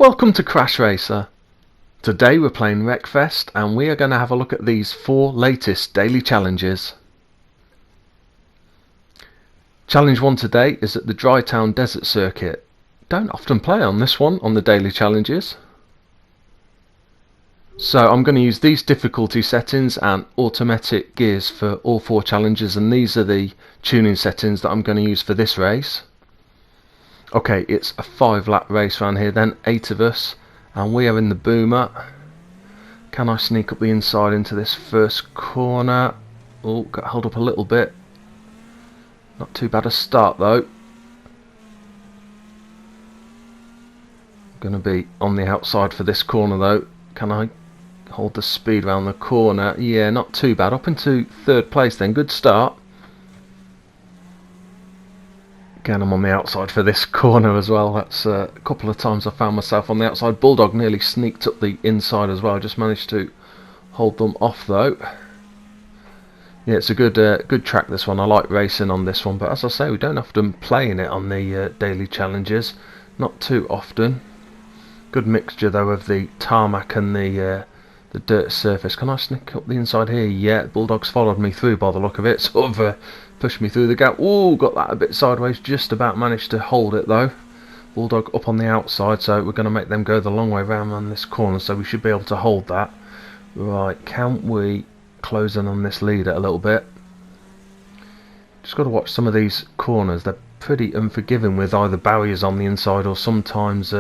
Welcome to CrashRacer. Today we're playing Wreckfest and we are going to have a look at these 4 latest daily challenges. Challenge 1 today is at the DRYTOWN desert circuit. Don't often play on this one on the daily challenges. So I'm going to use these difficulty settings and automatic gears for all 4 challenges, and these are the tuning settings that I'm going to use for this race. Okay, it's a 5-lap race around here then, 8 of us, and we are in the boomer. Can I sneak up the inside into this first corner? Oh, got held up a little bit. Not too bad a start though. Going to be on the outside for this corner though. Can I hold the speed around the corner? Yeah, not too bad. Up into 3rd place then, good start. Again, I'm on the outside for this corner as well. That's a couple of times I found myself on the outside. Bulldog nearly sneaked up the inside as well. Just managed to hold them off though. Yeah, it's a good track, this one. I like racing on this one, but as I say, we don't often play in it on the daily challenges. Not too often. Good mixture though of the tarmac and the dirt surface. Can I sneak up the inside here? Yeah, Bulldog's followed me through by the look of it. Sort of pushed me through the gap. Ooh, got that a bit sideways. Just about managed to hold it though. Bulldog up on the outside, so we're going to make them go the long way round on this corner, so we should be able to hold that. Right, can we close in on this leader a little bit? Just got to watch some of these corners. They're pretty unforgiving with either barriers on the inside or sometimes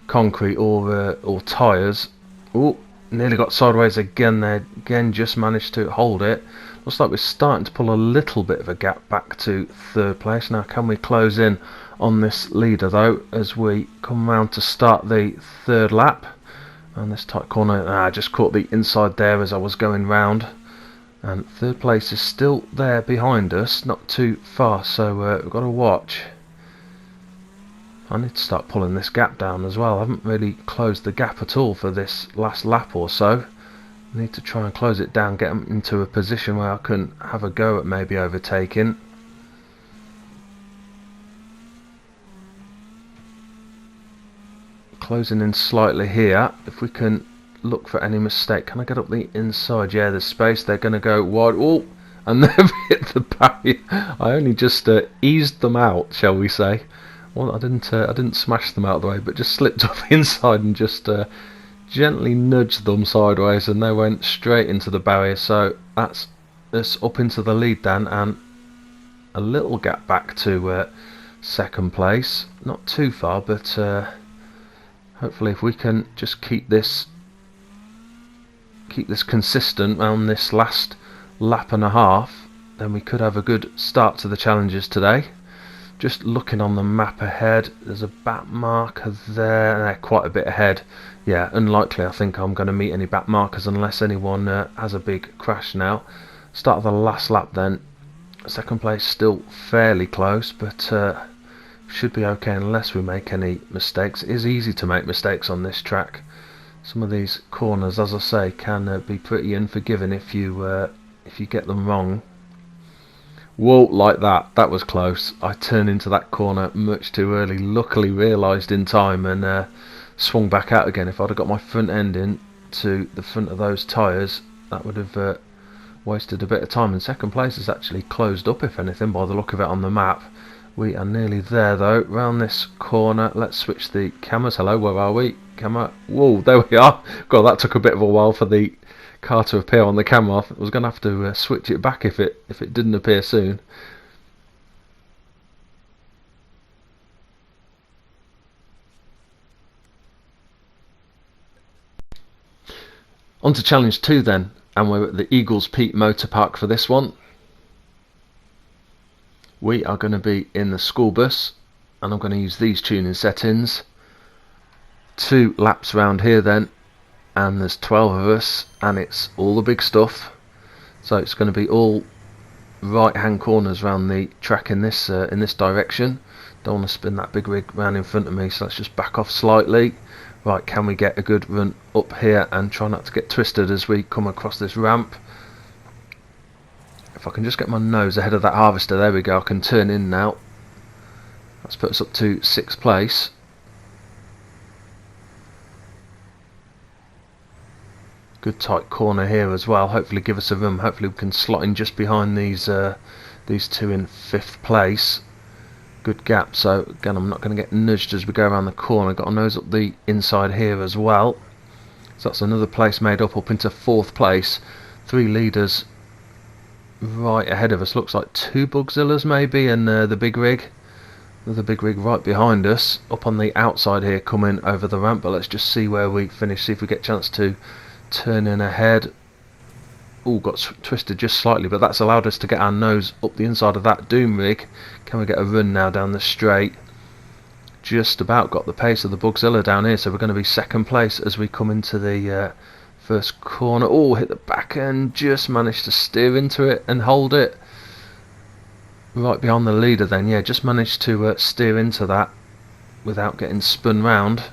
concrete or tyres. Ooh, nearly got sideways again there. Again, just managed to hold it. Looks like we're starting to pull a little bit of a gap back to 3rd place. Now can we close in on this leader though as we come round to start the 3rd lap? And this tight corner, I just caught the inside there as I was going round. And 3rd place is still there behind us, not too far, so we've got to watch. I need to start pulling this gap down as well. I haven't really closed the gap at all for this last lap or so. I need to try and close it down, get them into a position where I can have a go at maybe overtaking. Closing in slightly here. If we can look for any mistake. Can I get up the inside? Yeah, there's space. They're going to go wide. Oh, and they've hit the barrier. I only just eased them out, shall we say. Well, I didn't smash them out of the way, but just slipped off the inside and just gently nudged them sideways, and they went straight into the barrier. So that's us up into the lead then, and a little gap back to 2nd place. Not too far, but hopefully if we can just keep this consistent on this last lap and a half, then we could have a good start to the challenges today. Just looking on the map ahead, there's a back marker there. They're quite a bit ahead. Yeah, unlikely I think I'm going to meet any back markers unless anyone has a big crash now. Start of the last lap then. 2nd place still fairly close, but should be okay unless we make any mistakes. It is easy to make mistakes on this track. Some of these corners, as I say, can be pretty unforgiving if you get them wrong. Whoa, like that. That was close. I turned into that corner much too early. Luckily realised in time and swung back out again. If I'd have got my front end in to the front of those tyres, that would have wasted a bit of time. And 2nd place is actually closed up, if anything, by the look of it on the map. We are nearly there though. Round this corner. Let's switch the cameras. Hello, where are we? Camera. Whoa, there we are. God, that took a bit of a while for the car to appear on the camera. I was going to have to switch it back if it didn't appear soon. On to challenge 2 then, and we're at the Eagles Peak MOTORPARK for this one. We are going to be in the school bus, and I'm going to use these tuning settings. 2 laps round here then, and there's 12 of us, and it's all the big stuff. So it's going to be all right hand corners around the track in this direction. Don't want to spin that big rig round in front of me, so let's just back off slightly. Right, can we get a good run up here and try not to get twisted as we come across this ramp? If I can just get my nose ahead of that harvester, there we go, I can turn in now. That's put us up to 6th place. Good tight corner here as well. Hopefully give us a room. Hopefully we can slot in just behind these two in 5th place. Good gap. So again, I'm not going to get nudged as we go around the corner. Got to nose up the inside here as well. So that's another place made up into 4th place. 3 leaders right ahead of us. Looks like 2 Bugzillas maybe, and the big rig. Another big rig right behind us. Up on the outside here, coming over the ramp. But let's just see where we finish. See if we get a chance to turn in ahead. Oh, got twisted just slightly, but that's allowed us to get our nose up the inside of that Doom rig. Can we get a run now down the straight? Just about got the pace of the Bugzilla down here, so we're going to be 2nd place as we come into the first corner. Oh, hit the back end, just managed to steer into it and hold it. Right behind the leader then, yeah, just managed to steer into that without getting spun round.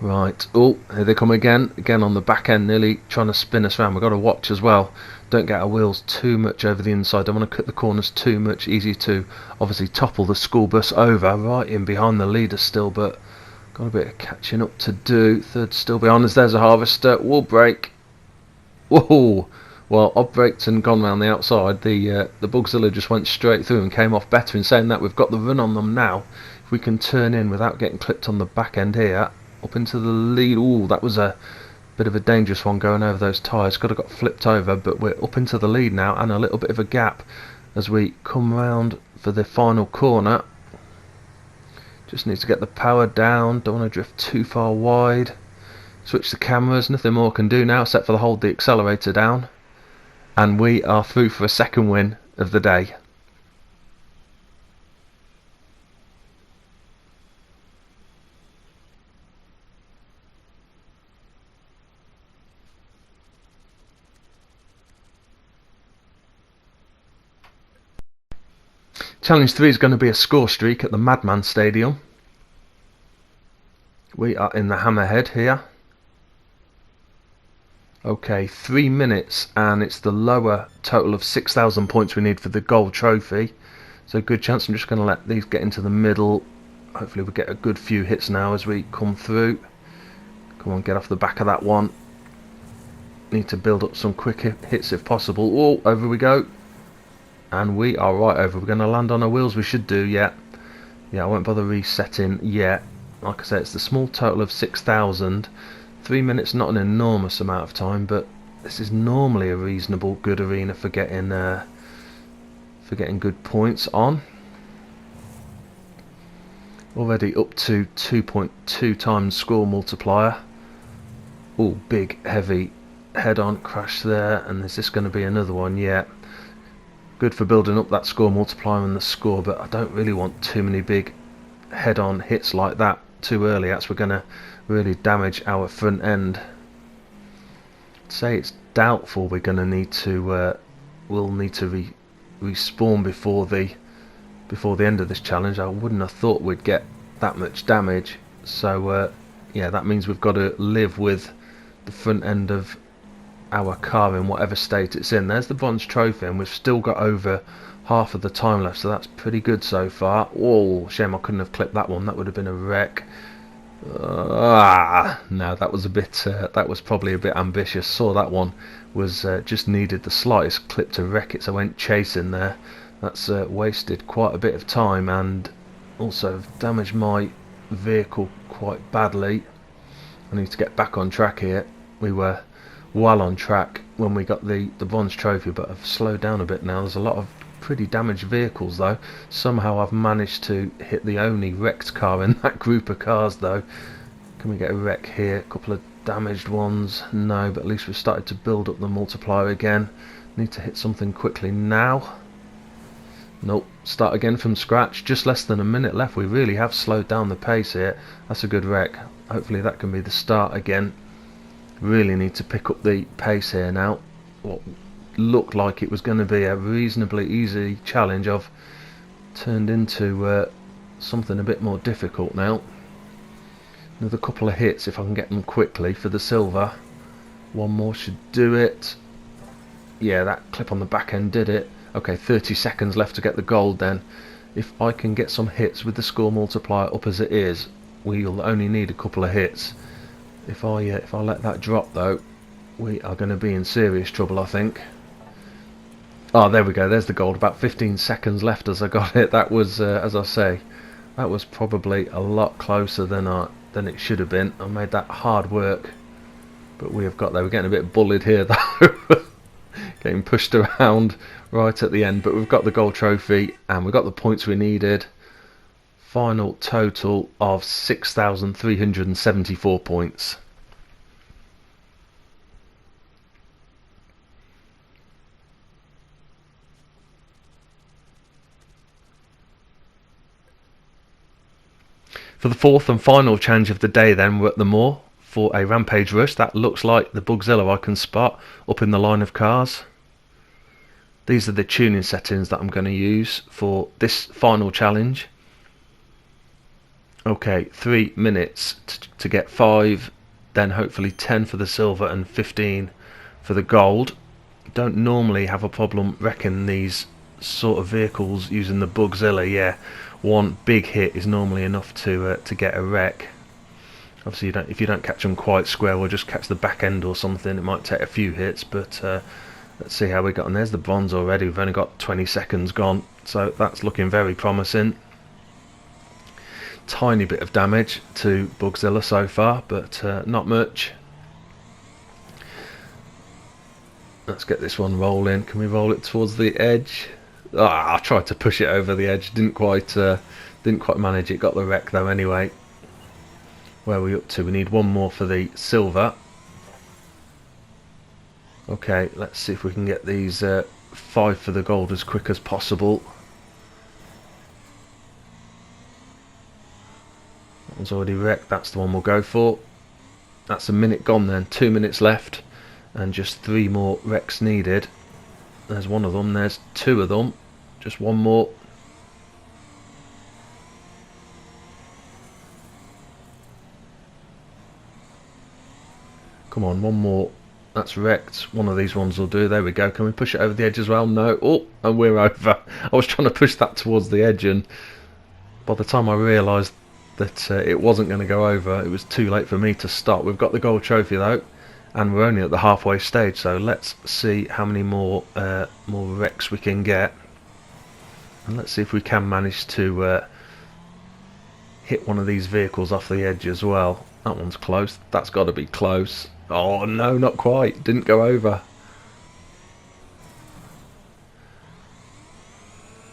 Right, oh, here they come again on the back end, nearly trying to spin us around. We've got to watch as well, don't get our wheels too much over the inside, don't want to cut the corners too much. Easy to obviously topple the school bus over, right in behind the leader still, but got a bit of catching up to do. 3rd still behind us, there's a harvester, we'll brake. Whoa, well, I've braked and gone round the outside. The Bugzilla just went straight through and came off better. In saying that, we've got the run on them now. If we can turn in without getting clipped on the back end here, up into the lead. Ooh, that was a bit of a dangerous one going over those tyres. Could have got flipped over, but we're up into the lead now, and a little bit of a gap as we come round for the final corner. Just need to get the power down, don't want to drift too far wide. Switch the cameras, nothing more can do now except for hold the accelerator down, and we are through for a 2nd win of the day. Challenge 3 is going to be a score streak at the MADMAN Stadium. We are in the Hammerhead here. Okay, 3 minutes, and it's the lower total of 6,000 points we need for the gold trophy. So good chance. I'm just going to let these get into the middle. Hopefully we get a good few hits now as we come through. Come on, get off the back of that one. Need to build up some quick hits if possible. Oh, over we go. And we are right over. We're going to land on our wheels. We should do, yeah. Yeah, I won't bother resetting yet. Like I said, it's the small total of 6,000. 3 minutes, not an enormous amount of time, but this is normally a reasonable good arena for getting good points on. Already up to 2.2 times score multiplier. Oh, big heavy head-on crash there, and is this going to be another one? Yeah. Good for building up that score multiplier and the score, but I don't really want too many big head-on hits like that too early. That's we're going to really damage our front end. I'd say it's doubtful we're going to need to we'll need to respawn before the end of this challenge. I wouldn't have thought we'd get that much damage, so yeah, that means we've got to live with the front end of our car in whatever state it's in. There's the bronze trophy, and we've still got over half of the time left, so that's pretty good so far. Oh, shame I couldn't have clipped that one. That would have been a wreck. No, that was a bit that was probably a bit ambitious. Saw that one was just needed the slightest clip to wreck it, so I went chasing there. That's wasted quite a bit of time, and also damaged my vehicle quite badly. I need to get back on track here. We were well on track when we got the bronze trophy, but I've slowed down a bit now. There's a lot of pretty damaged vehicles though. Somehow I've managed to hit the only wrecked car in that group of cars though. Can we get a wreck here? A couple of damaged ones. No, but at least we've started to build up the multiplier again. Need to hit something quickly now. Nope, start again from scratch. Just less than a minute left. We really have slowed down the pace here. That's a good wreck. Hopefully that can be the start again. Really need to pick up the pace here now. What looked like it was going to be a reasonably easy challenge, I've turned into something a bit more difficult now. Another couple of hits if I can get them quickly for the silver. One more should do it. Yeah, that clip on the back end did it. Okay, 30 seconds left to get the gold then. If I can get some hits with the score multiplier up as it is, we'll only need a couple of hits. If I let that drop though, we are going to be in serious trouble, I think. Oh, there we go. There's the gold. About 15 seconds left as I got it. That was, as I say, that was probably a lot closer than it should have been. I made that hard work, but we have got there. We're getting a bit bullied here though, getting pushed around right at the end. But we've got the gold trophy and we've got the points we needed. Final total of 6,374 points. For the fourth and final challenge of the day then, we're at the moor for a rampage rush. That looks like the Bugzilla I can spot up in the line of cars. These are the tuning settings that I'm going to use for this final challenge. Okay, 3 minutes to get 5, then hopefully 10 for the silver and 15 for the gold. Don't normally have a problem wrecking these sort of vehicles using the Bugzilla. Yeah, one big hit is normally enough to get a wreck. Obviously, if you don't catch them quite square, or just catch the back end or something, it might take a few hits. But let's see how we got on. There's the bronze already. We've only got 20 seconds gone, so that's looking very promising. Tiny bit of damage to Bugzilla so far, but not much. Let's get this one rolling. Can we roll it towards the edge? I tried to push it over the edge. Didn't quite manage it. Got the wreck though anyway. Where are we up to? We need one more for the silver. Okay, let's see if we can get these 5 for the gold as quick as possible. That one's already wrecked. That's the one we'll go for. That's a minute gone then. 2 minutes left. And just 3 more wrecks needed. There's one of them. There's 2 of them. Just one more. Come on, one more. That's wrecked. One of these ones will do. There we go. Can we push it over the edge as well? No. Oh, and we're over. I was trying to push that towards the edge, and by the time I realised that it wasn't going to go over, it was too late for me to stop. We've got the gold trophy though, and we're only at the halfway stage, so let's see how many more wrecks we can get, and let's see if we can manage to hit one of these vehicles off the edge as well. That one's close. That's got to be close. Oh no, not quite. Didn't go over.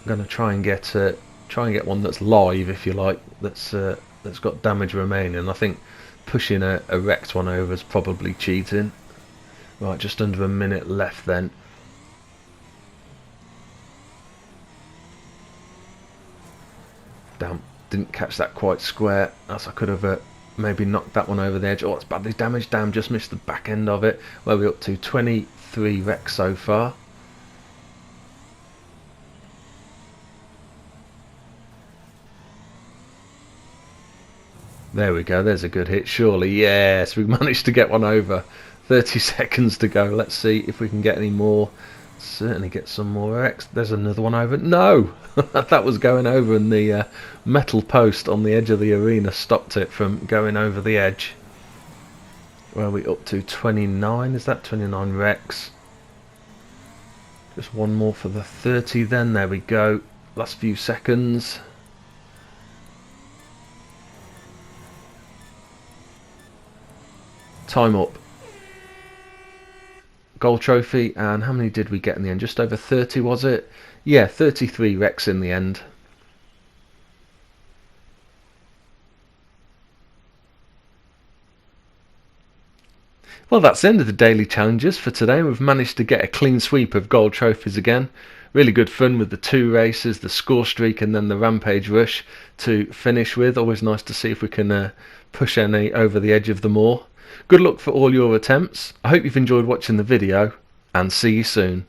I'm going to try and get one that's live, if you like, that's got damage remaining. I think pushing a wrecked one over is probably cheating. Right, just under a minute left then. Damn, didn't catch that quite square, else I could have maybe knocked that one over the edge. Oh, it's badly damaged. Damn, just missed the back end of it. Where we're up to 23 wrecks so far. There we go, there's a good hit, surely. Yes, we managed to get one over. 30 seconds to go. Let's see if we can get any more. Certainly get some more X. There's another one over. No! That was going over, and the metal post on the edge of the arena stopped it from going over the edge. Where are we up to? 29, is that 29 wrecks? Just one more for the 30 then. There we go. Last few seconds. Time up. Gold trophy, and how many did we get in the end? Just over 30, was it? Yeah, 33 wrecks in the end. Well, that's the end of the daily challenges for today. We've managed to get a clean sweep of gold trophies again. Really good fun with the 2 races, the score streak, and then the rampage rush to finish with. Always nice to see if we can push any over the edge of the moor. Good luck for all your attempts. I hope you've enjoyed watching the video, and see you soon.